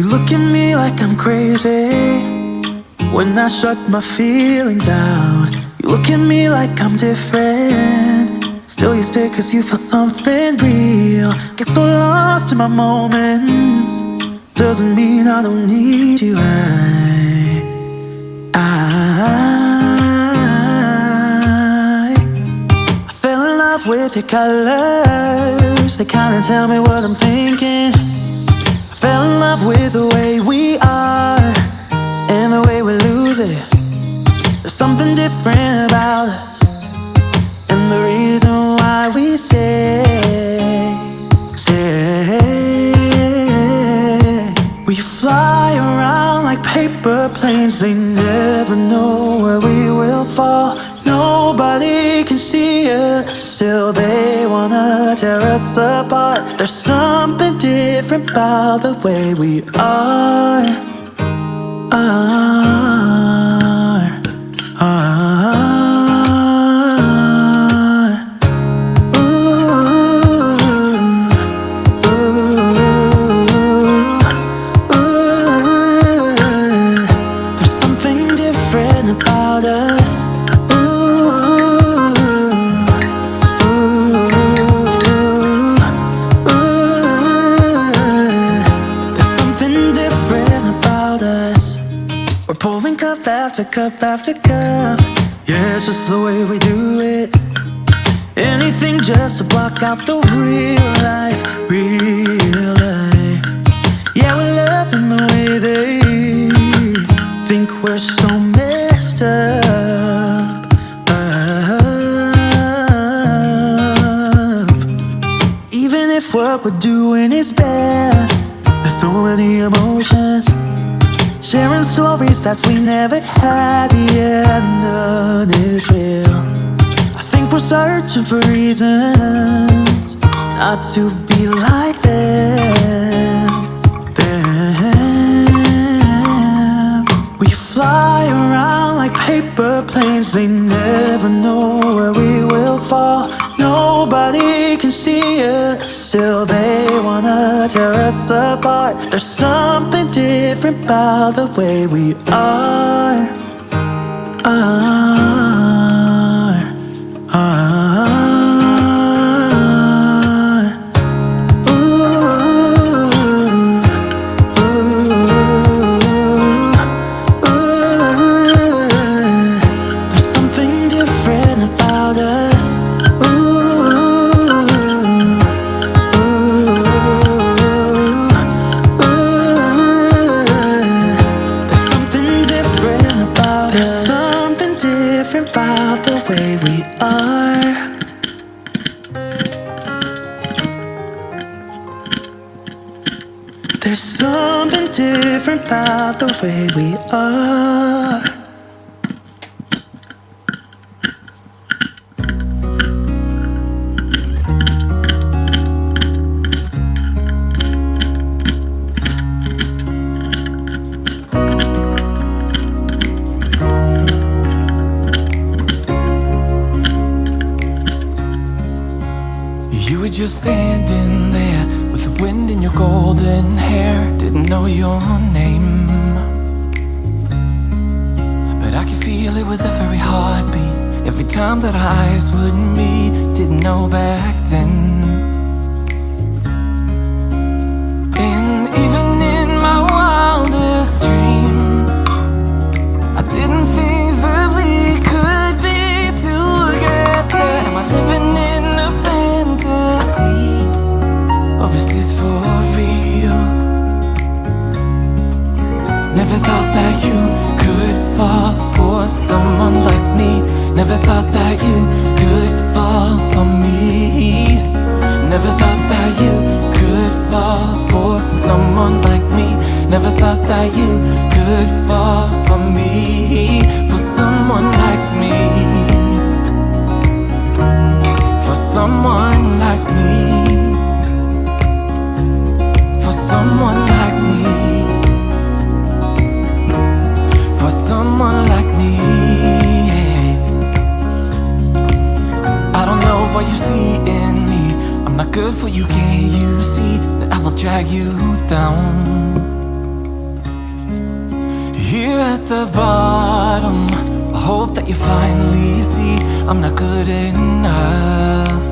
You look at me like I'm crazy when I shut my feelings out. You look at me like I'm different, still you stay cause you feel something real. Get so lost in my moments, doesn't mean I don't need you. I fell in love with your colors, they kinda tell me what I'm thinking. I fell in love with the way we are and the way we lose it. There's something different about us, and the reason why we stay. We fly around like paper planes, they never know where we will fall. Nobody can see us, still they wanna tear us apart. There's something different about the way we are. There's something different about us. There's something different about us. We're pouring cup after cup after cup. Yeah, it's just the way we do it. Anything just to block out the real life, real life. Yeah, we're loving the way they think we're so messed up. Even if what we're doing is bad, there's so many emotions, sharing stories that we never had. Yeah, none is real. I think we're searching for reasons not to be like them. We fly around like paper planes, they never know where we will fall. Nobody can see us, still they wanna tear us apart. There's something different about the way we are. There's something different about us. There's something different about us. There's something different about the way we are. There's something different about the way we are. You were just standing there with the wind in your golden hair. Didn't know your name, but I could feel it with every heartbeat, every time that our eyes would meet. Didn't know back then. And even in my wildest dreams, I didn't think that we could be together. Am I living in a fantasy, or is this for real? Never thought that you could fall for someone like me. Never thought that you could fall for me. Never thought that you could fall for someone like me. Never thought that you could fall for me, for someone like me, for someone like me, for someone like me, for someone like me. I don't know what you see in me. I'm not good for you, can't you see that I will drag you down? here at the bottom. I hope that you finally see I'm not good enough.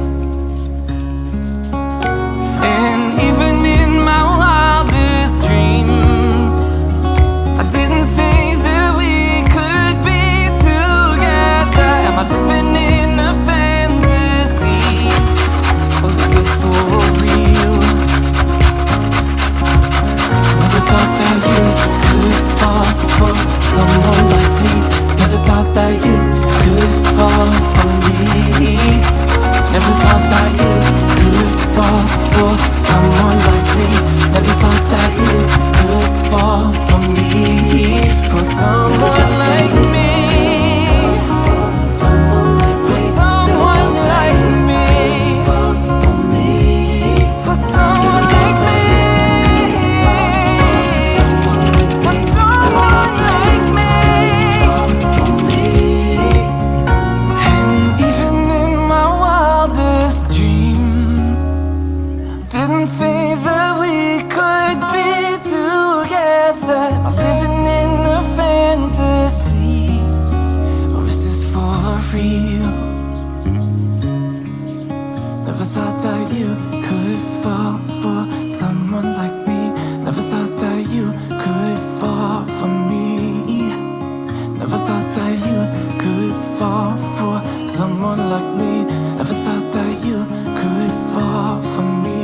And even in my wildest dreams, I didn't think that we could be together. Am I living in a fantasy, or is this for real? Never thought that you could fall for someone like me. Never thought that you could fall for me. Never thought that you could fall for someone like me. Never thought that you could fall for me. For someone like me. Someone like me. For someone like me. For someone like me. For someone like me. And even in my wildest dream, didn't think that we could be together. Am I living in a fantasy, or is this for real? Never thought that you could fall for someone like me. Never thought that you could fall for me. Never thought that you could fall for someone like me. Never thought that you could fall for me.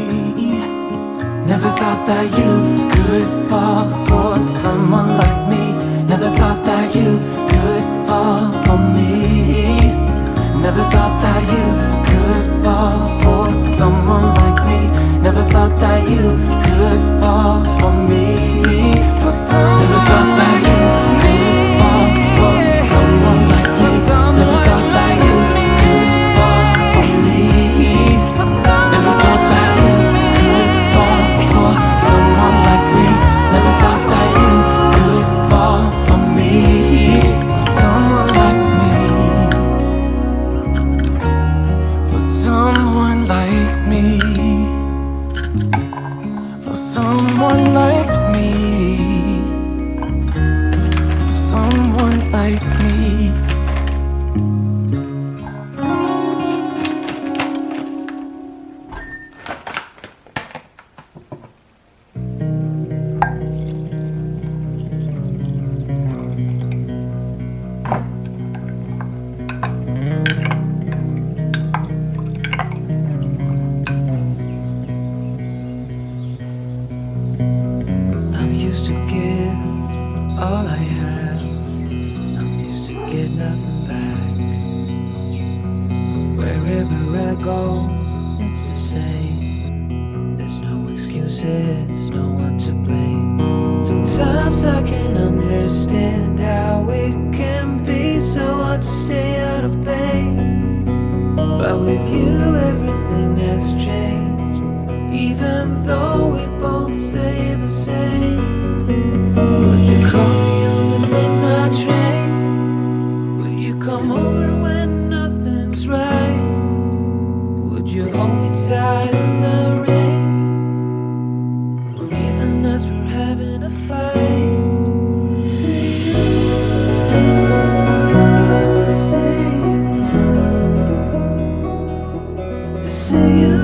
Never thought that you could fall for someone like me. Never thought that you could fall for me. Never thought that you could fall for someone like me. Never thought that you could fall for me. For someone never thought that you could fall for someone like me. Never thought that you could fall for me. Never thought that you could fall for someone like me. Never thought that you could fall for me. Someone like me. For someone like me. For someone like me. For someone like me. I'm used to give all I have. I'm used to get nothing back. Wherever I go, it's the same. There's no excuses, no one to blame. Sometimes I can't understand how it can be so hard to stay out of pain. But with you, everything has changed. Even though we both stay the same. Would you call me on the midnight train? Would you come over when nothing's right? Would you hold me tight in the rain? Even as we're having a fight. Say you, say you, say you.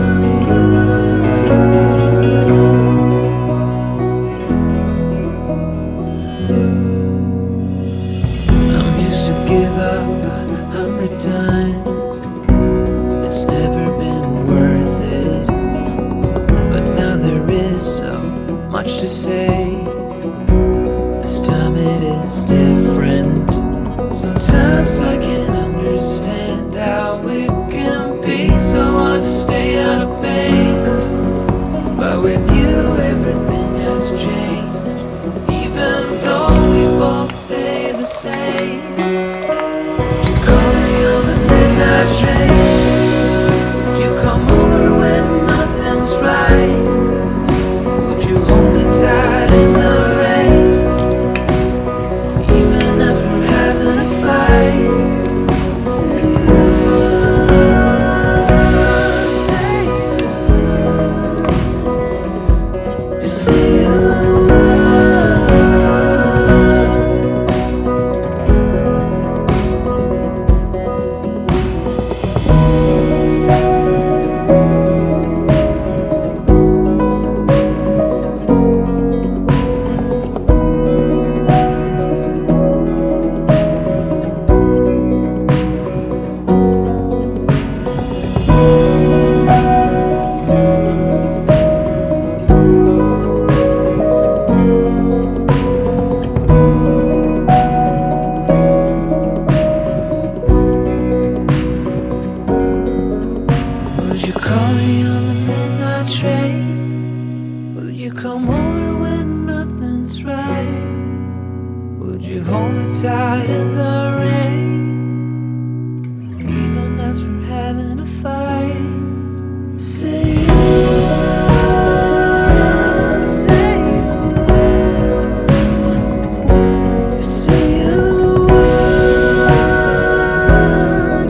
I'm used to give up 100 times. It's never been worth it. But now there is so much to say. This time it is different. Sometimes I can't understand how it can be so hard to stay out of pain. But with you everything has changed. Even though we both stay the same. Would you call me on the midnight train? Would you come over when nothing's right? Would you hold me tight you call me on the midnight train? Would you come over when nothing's right? Would you hold me tight in the rain? Even as we're having a fight. Say you would, say you would, say you would,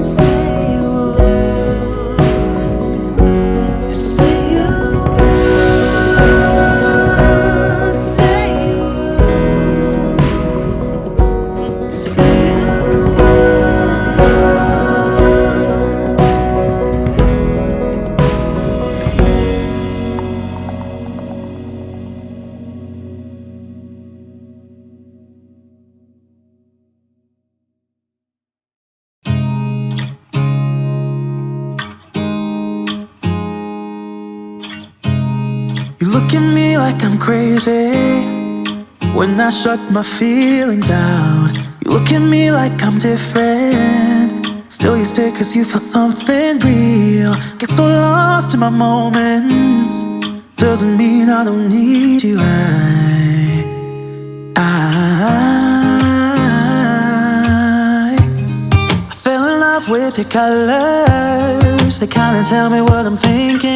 say you would, say you would, say you would, say you You look at me like I'm crazy when I shut my feelings out. You look at me like I'm different, still you stay cause you feel something real. Get so lost in my moments, doesn't mean I don't need you. I fell in love with your colors, they kinda tell me what I'm thinking.